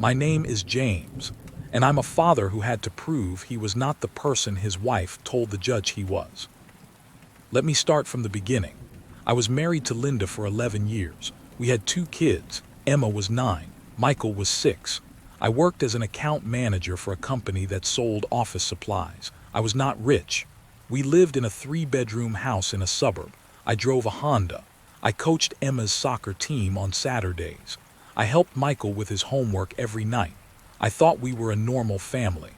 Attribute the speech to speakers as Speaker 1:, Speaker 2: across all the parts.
Speaker 1: My name is James, and I'm a father who had to prove he was not the person his wife told the judge he was. Let me start from the beginning. I was married to Linda for 11 years. We had 2 kids. Emma was 9, Michael was 6. I worked as an account manager for a company that sold office supplies. I was not rich. We lived in a 3-bedroom house in a suburb. I drove a Honda. I coached Emma's soccer team on Saturdays. I helped Michael with his homework every night. I thought we were a normal family.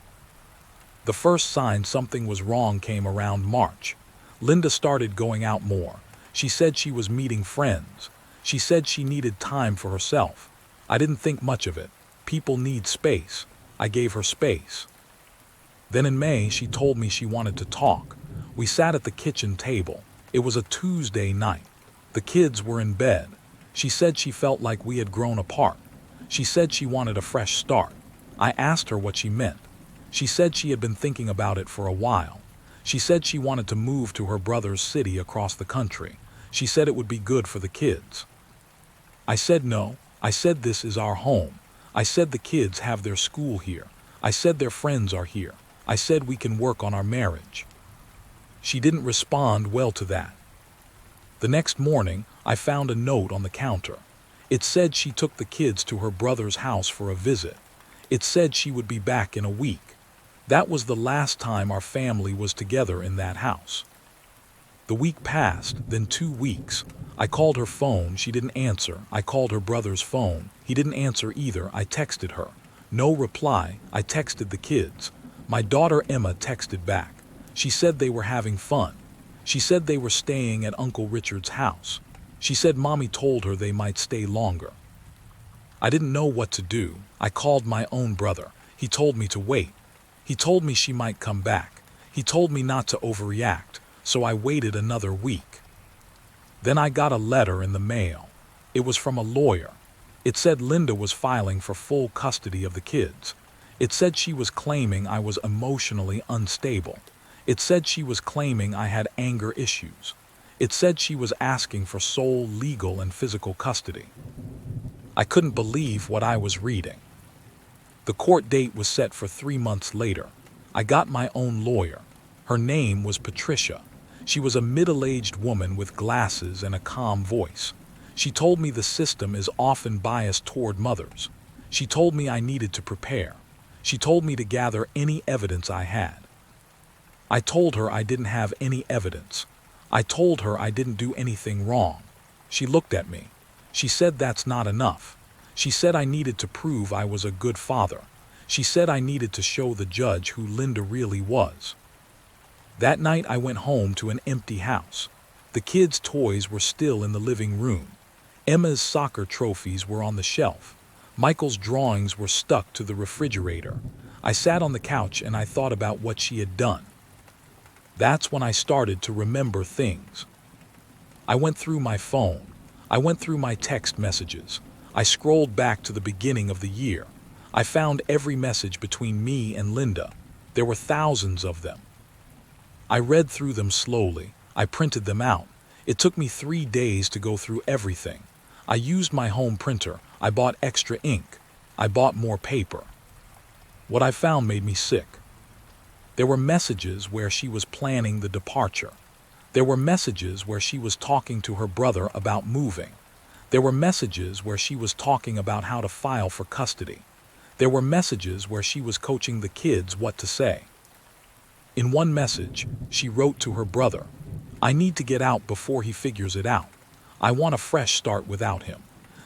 Speaker 1: The first sign something was wrong came around March. Linda started going out more. She said she was meeting friends. She said she needed time for herself. I didn't think much of it. People need space. I gave her space. Then in May, she told me she wanted to talk. We sat at the kitchen table. It was a Tuesday night. The kids were in bed. She said she felt like we had grown apart. She said she wanted a fresh start. I asked her what she meant. She said she had been thinking about it for a while. She said she wanted to move to her brother's city across the country. She said it would be good for the kids. I said no. I said this is our home. I said the kids have their school here. I said their friends are here. I said we can work on our marriage. She didn't respond well to that. The next morning, I found a note on the counter. It said she took the kids to her brother's house for a visit. It said she would be back in a week. That was the last time our family was together in that house. The week passed, then 2 weeks. I called her phone, she didn't answer. I called her brother's phone, he didn't answer either. I texted her. No reply. I texted the kids. My daughter Emma texted back. She said they were having fun. She said they were staying at Uncle Richard's house. She said Mommy told her they might stay longer. I didn't know what to do. I called my own brother. He told me to wait. He told me she might come back. He told me not to overreact, so I waited another week. Then I got a letter in the mail. It was from a lawyer. It said Linda was filing for full custody of the kids. It said she was claiming I was emotionally unstable. It said she was claiming I had anger issues. It said she was asking for sole legal and physical custody. I couldn't believe what I was reading. The court date was set for 3 months later. I got my own lawyer. Her name was Patricia. She was a middle-aged woman with glasses and a calm voice. She told me the system is often biased toward mothers. She told me I needed to prepare. She told me to gather any evidence I had. I told her I didn't have any evidence. I told her I didn't do anything wrong. She looked at me. She said that's not enough. She said I needed to prove I was a good father. She said I needed to show the judge who Linda really was. That night I went home to an empty house. The kids' toys were still in the living room. Emma's soccer trophies were on the shelf. Michael's drawings were stuck to the refrigerator. I sat on the couch and I thought about what she had done. That's when I started to remember things. I went through my phone. I went through my text messages. I scrolled back to the beginning of the year. I found every message between me and Linda. There were thousands of them. I read through them slowly. I printed them out. It took me 3 days to go through everything. I used my home printer. I bought extra ink. I bought more paper. What I found made me sick. There were messages where she was planning the departure. There were messages where she was talking to her brother about moving. There were messages where she was talking about how to file for custody. There were messages where she was coaching the kids what to say. In one message, she wrote to her brother, "I need to get out before he figures it out. I want a fresh start without him.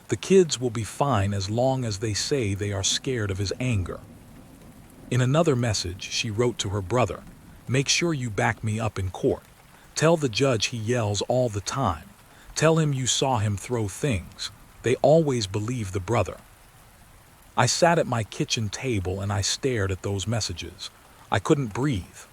Speaker 1: The kids will be fine as long as they say they are scared of his anger." In another message, she wrote to her brother, "Make sure you back me up in court. Tell the judge he yells all the time. Tell him you saw him throw things." They always believe the brother. I sat at my kitchen table and I stared at those messages. I couldn't breathe.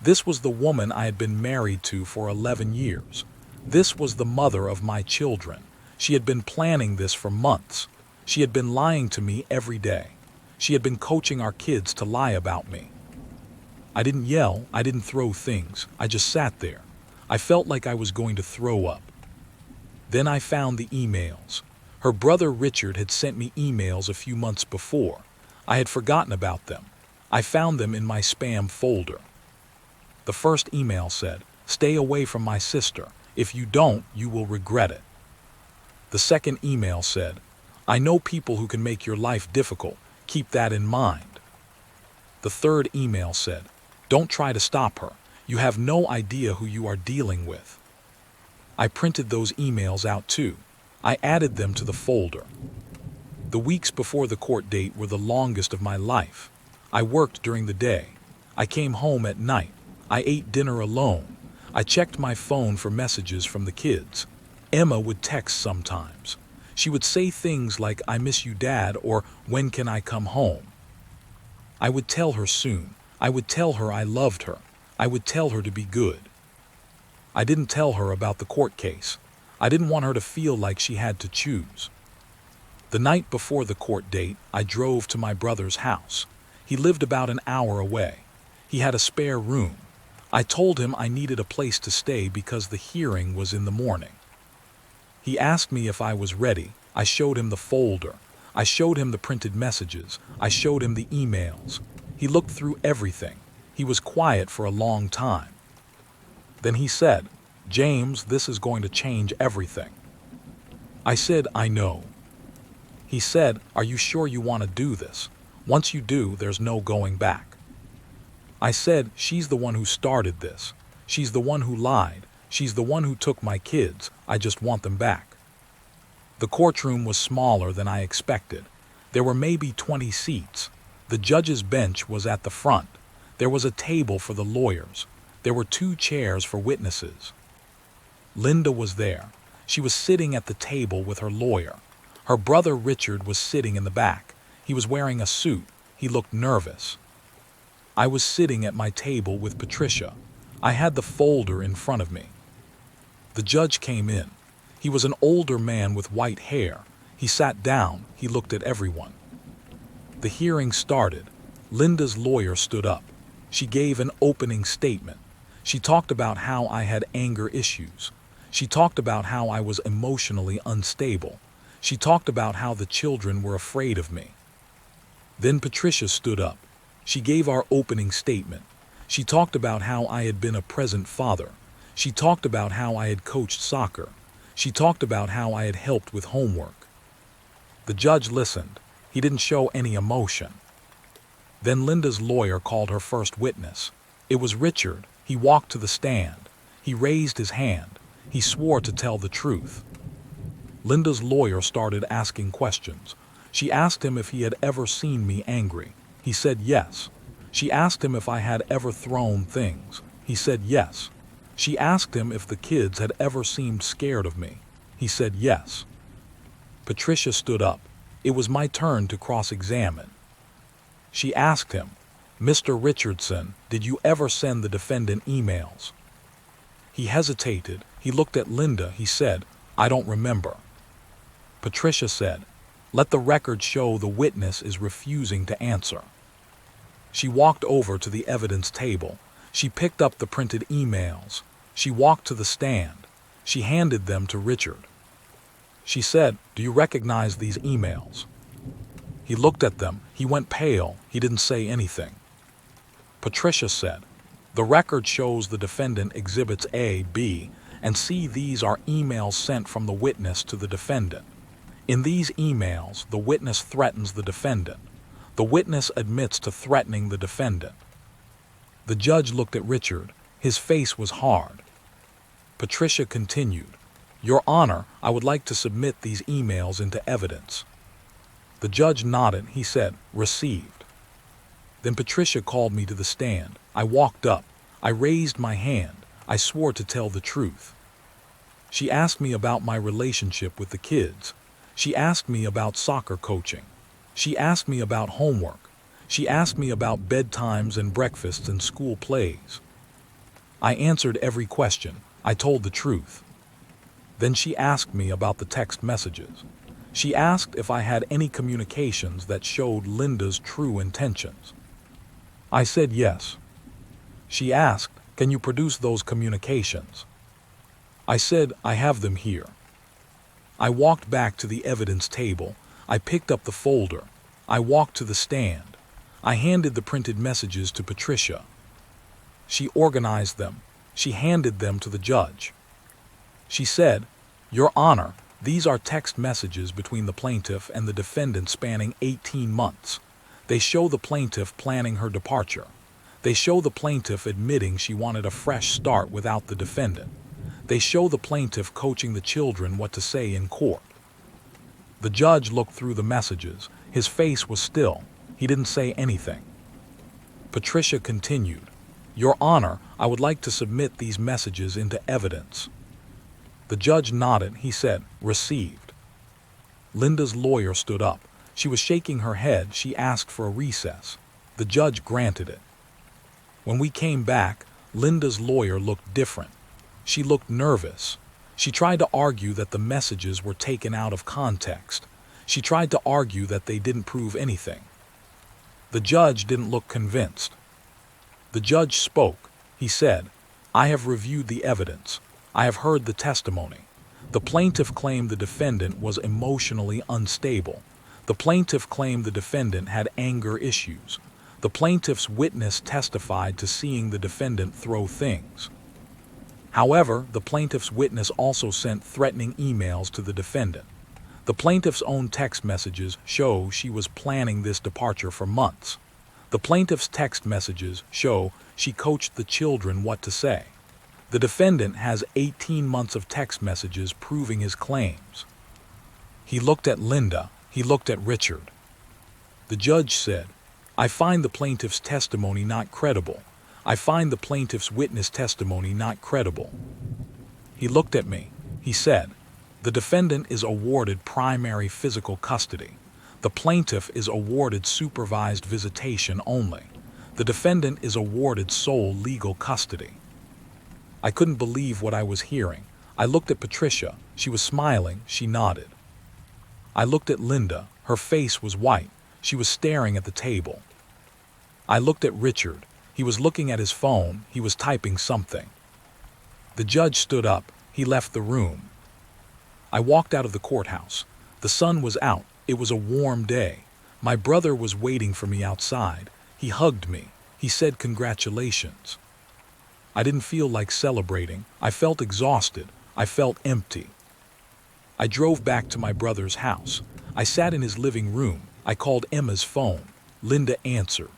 Speaker 1: This was the woman I had been married to for 11 years. This was the mother of my children. She had been planning this for months. She had been lying to me every day. She had been coaching our kids to lie about me. I didn't yell, I didn't throw things, I just sat there. I felt like I was going to throw up. Then I found the emails. Her brother Richard had sent me emails a few months before. I had forgotten about them. I found them in my spam folder. The first email said, "Stay away from my sister. If you don't, you will regret it." The second email said, "I know people who can make your life difficult. Keep that in mind." The third email said, "Don't try to stop her. You have no idea who you are dealing with." I printed those emails out too. I added them to the folder. The weeks before the court date were the longest of my life. I worked during the day. I came home at night. I ate dinner alone. I checked my phone for messages from the kids. Emma would text sometimes. She would say things like, "I miss you, Dad," or "When can I come home?" I would tell her soon. I would tell her I loved her. I would tell her to be good. I didn't tell her about the court case. I didn't want her to feel like she had to choose. The night before the court date, I drove to my brother's house. He lived about an hour away. He had a spare room. I told him I needed a place to stay because the hearing was in the morning. He asked me if I was ready. I showed him the folder. I showed him the printed messages. I showed him the emails. He looked through everything. He was quiet for a long time. Then he said, "James, this is going to change everything." I said, "I know." He said, "Are you sure you want to do this? Once you do, there's no going back." I said, "She's the one who started this. She's the one who lied. She's the one who took my kids. I just want them back." The courtroom was smaller than I expected. There were maybe 20 seats. The judge's bench was at the front. There was a table for the lawyers. There were 2 chairs for witnesses. Linda was there. She was sitting at the table with her lawyer. Her brother Richard was sitting in the back. He was wearing a suit. He looked nervous. I was sitting at my table with Patricia. I had the folder in front of me. The judge came in. He was an older man with white hair. He sat down. He looked at everyone. The hearing started. Linda's lawyer stood up. She gave an opening statement. She talked about how I had anger issues. She talked about how I was emotionally unstable. She talked about how the children were afraid of me. Then Patricia stood up. She gave our opening statement. She talked about how I had been a present father. She talked about how I had coached soccer. She talked about how I had helped with homework. The judge listened. He didn't show any emotion. Then Linda's lawyer called her first witness. It was Richard. He walked to the stand. He raised his hand. He swore to tell the truth. Linda's lawyer started asking questions. She asked him if he had ever seen me angry. He said yes. She asked him if I had ever thrown things. He said yes. She asked him if the kids had ever seemed scared of me. He said yes. Patricia stood up. It was my turn to cross-examine. She asked him, "Mr. Richardson, did you ever send the defendant emails?" He hesitated. He looked at Linda. He said, "I don't remember." Patricia said, "Let the record show the witness is refusing to answer." She walked over to the evidence table. She picked up the printed emails. She walked to the stand. She handed them to Richard. She said, "Do you recognize these emails?" He looked at them. He went pale. He didn't say anything. Patricia said, "The record shows the defendant exhibits A, B, and C. These are emails sent from the witness to the defendant. In these emails, the witness threatens the defendant. The witness admits to threatening the defendant." The judge looked at Richard. His face was hard. Patricia continued, "Your Honor, I would like to submit these emails into evidence." The judge nodded. He said, "Received." Then Patricia called me to the stand. I walked up. I raised my hand. I swore to tell the truth. She asked me about my relationship with the kids. She asked me about soccer coaching. She asked me about homework. She asked me about bedtimes and breakfasts and school plays. I answered every question. I told the truth. Then she asked me about the text messages. She asked if I had any communications that showed Linda's true intentions. I said yes. She asked, "Can you produce those communications?" I said, "I have them here." I walked back to the evidence table. I picked up the folder. I walked to the stand. I handed the printed messages to Patricia. She organized them. She handed them to the judge. She said, "Your Honor, these are text messages between the plaintiff and the defendant spanning 18 months. They show the plaintiff planning her departure. They show the plaintiff admitting she wanted a fresh start without the defendant. They show the plaintiff coaching the children what to say in court." The judge looked through the messages. His face was still. He didn't say anything. Patricia continued, "Your Honor, I would like to submit these messages into evidence." The judge nodded. He said, "Received." Linda's lawyer stood up. She was shaking her head. She asked for a recess. The judge granted it. When we came back, Linda's lawyer looked different. She looked nervous. She tried to argue that the messages were taken out of context. She tried to argue that they didn't prove anything. The judge didn't look convinced. The judge spoke. He said, "I have reviewed the evidence. I have heard the testimony. The plaintiff claimed the defendant was emotionally unstable. The plaintiff claimed the defendant had anger issues. The plaintiff's witness testified to seeing the defendant throw things. However, the plaintiff's witness also sent threatening emails to the defendant. The plaintiff's own text messages show she was planning this departure for months. The plaintiff's text messages show she coached the children what to say. The defendant has 18 months of text messages proving his claims." He looked at Linda. He looked at Richard. The judge said, "I find the plaintiff's testimony not credible. I find the plaintiff's witness testimony not credible." He looked at me. He said, "The defendant is awarded primary physical custody. The plaintiff is awarded supervised visitation only. The defendant is awarded sole legal custody." I couldn't believe what I was hearing. I looked at Patricia. She was smiling. She nodded. I looked at Linda. Her face was white. She was staring at the table. I looked at Richard. He was looking at his phone. He was typing something. The judge stood up. He left the room. I walked out of the courthouse. The sun was out. It was a warm day. My brother was waiting for me outside. He hugged me. He said congratulations. I didn't feel like celebrating. I felt exhausted. I felt empty. I drove back to my brother's house. I sat in his living room. I called Emma's phone. Linda answered.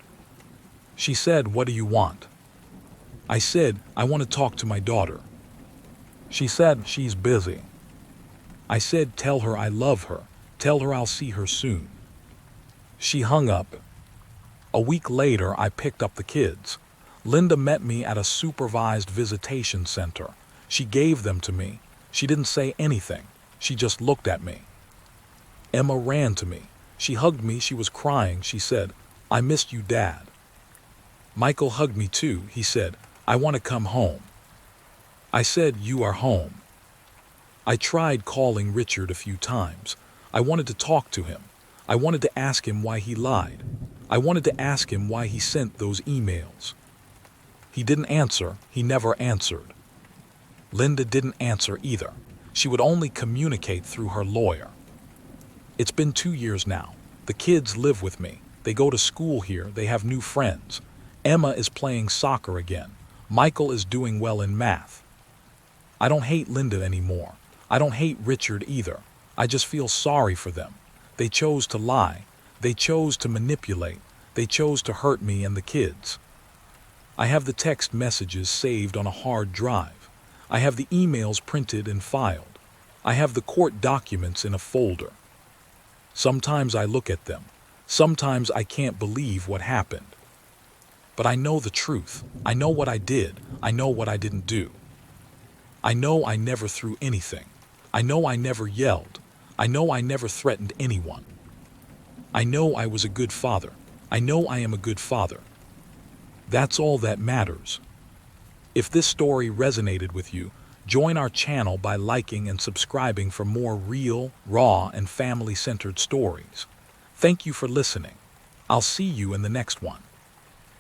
Speaker 1: She said, "What do you want?" I said, "I want to talk to my daughter." She said, "She's busy." I said, "Tell her I love her. Tell her I'll see her soon." She hung up. A week later, I picked up the kids. Linda met me at a supervised visitation center. She gave them to me. She didn't say anything. She just looked at me. Emma ran to me. She hugged me. She was crying. She said, "I missed you, Dad." Michael hugged me too. He said, "I want to come home." I said, "You are home." I tried calling Richard a few times. I wanted to talk to him. I wanted to ask him why he lied. I wanted to ask him why he sent those emails. He didn't answer. He never answered. Linda didn't answer either. She would only communicate through her lawyer. It's been 2 years now. The kids live with me. They go to school here. They have new friends. Emma is playing soccer again. Michael is doing well in math. I don't hate Linda anymore. I don't hate Richard either. I just feel sorry for them. They chose to lie. They chose to manipulate. They chose to hurt me and the kids. I have the text messages saved on a hard drive. I have the emails printed and filed. I have the court documents in a folder. Sometimes I look at them. Sometimes I can't believe what happened. But I know the truth. I know what I did. I know what I didn't do. I know I never threw anything. I know I never yelled. I know I never threatened anyone. I know I was a good father. I know I am a good father. That's all that matters. If this story resonated with you, join our channel by liking and subscribing for more real, raw, and family-centered stories. Thank you for listening. I'll see you in the next one.